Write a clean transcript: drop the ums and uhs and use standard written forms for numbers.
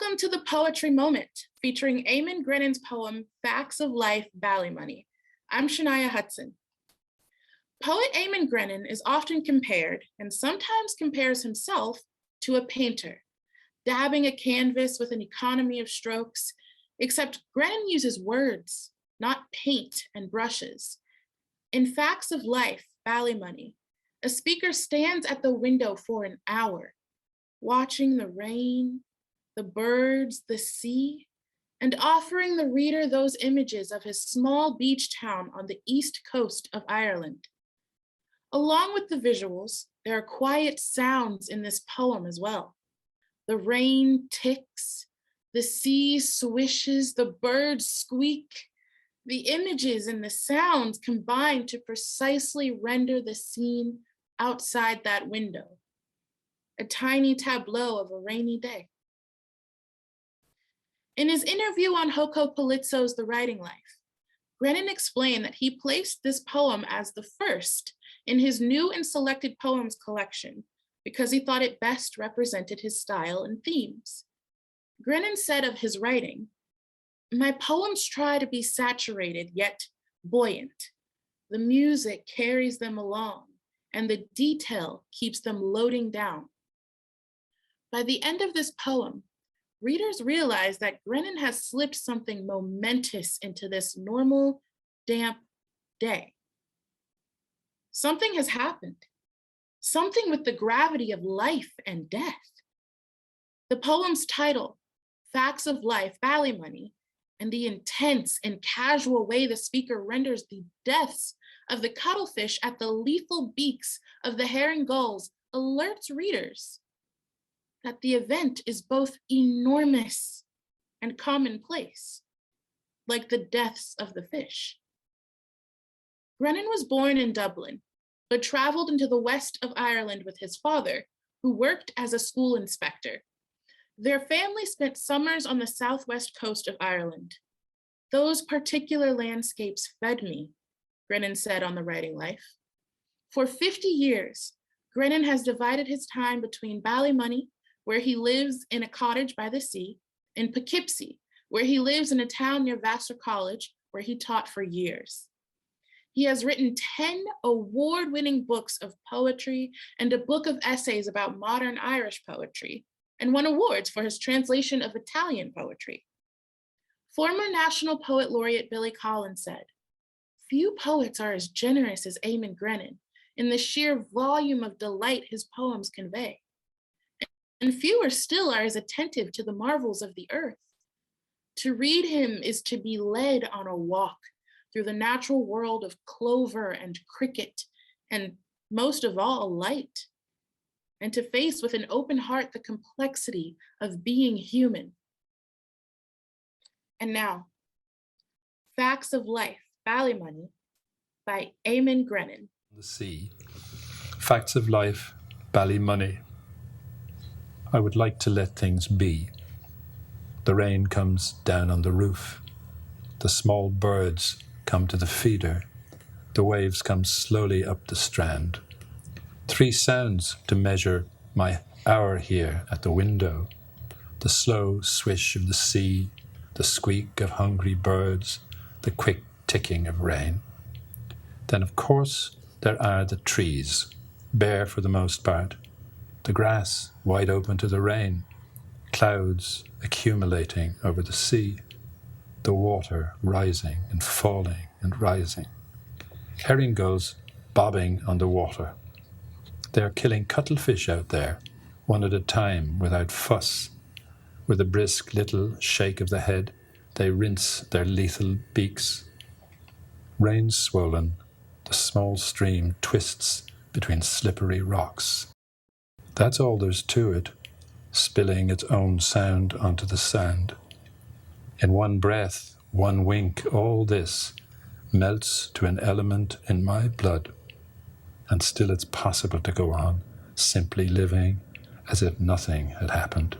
Welcome to the Poetry Moment, featuring Eamon Grennan's poem, Facts of Life, Ballymoney. I'm Chania Hudson. Poet Eamon Grennan is often compared, and sometimes compares himself, to a painter, dabbing a canvas with an economy of strokes, except Grennan uses words, not paint and brushes. In Facts of Life, Ballymoney, a speaker stands at the window for an hour, watching the rain, the birds, the sea, and offering the reader those images of his small beach town on the east coast of Ireland. Along with the visuals, there are quiet sounds in this poem as well. The rain ticks, the sea swishes, the birds squeak. The images and the sounds combine to precisely render the scene outside that window, a tiny tableau of a rainy day. In his interview on Hoko Polizzo's The Writing Life, Grennan explained that he placed this poem as the first in his new and selected poems collection because he thought it best represented his style and themes. Grennan said of his writing, "My poems try to be saturated yet buoyant. The music carries them along, and the detail keeps them loading down." By the end of this poem, readers realize that Grennan has slipped something momentous into this normal, damp day. Something has happened, something with the gravity of life and death. The poem's title, Facts of Life, Ballymoney, and the intense and casual way the speaker renders the deaths of the cuttlefish at the lethal beaks of the herring gulls alerts readers that the event is both enormous and commonplace, like the deaths of the fish. Grennan was born in Dublin, but traveled into the west of Ireland with his father, who worked as a school inspector. Their family spent summers on the southwest coast of Ireland. "Those particular landscapes fed me," Grennan said on The Writing Life. For 50 years, Grennan has divided his time between Ballymoney, where he lives in a cottage by the sea, and Poughkeepsie, where he lives in a town near Vassar College, where he taught for years. He has written 10 award-winning books of poetry and a book of essays about modern Irish poetry, and won awards for his translation of Italian poetry. Former National Poet Laureate Billy Collins said, "Few poets are as generous as Eamon Grennan in the sheer volume of delight his poems convey. And fewer still are as attentive to the marvels of the earth. To read him is to be led on a walk through the natural world of clover and cricket, and most of all, light, and to face with an open heart the complexity of being human." And now, Facts of Life, Ballymoney, by Eamon Grennan. The sea. Facts of Life, Ballymoney. I would like to let things be. The rain comes down on the roof. The small birds come to the feeder. The waves come slowly up the strand. 3 sounds to measure my hour here at the window. The slow swish of the sea, the squeak of hungry birds, the quick ticking of rain. Then, of course, there are the trees, bare for the most part, the grass wide open to the rain, clouds accumulating over the sea, the water rising and falling and rising, herring gulls bobbing on the water. They are killing cuttlefish out there, one at a time, without fuss. With a brisk little shake of the head, they rinse their lethal beaks. Rain swollen, the small stream twists between slippery rocks. That's all there's to it, spilling its own sound onto the sand. In one breath, one wink, all this melts to an element in my blood. And still it's possible to go on, simply living as if nothing had happened.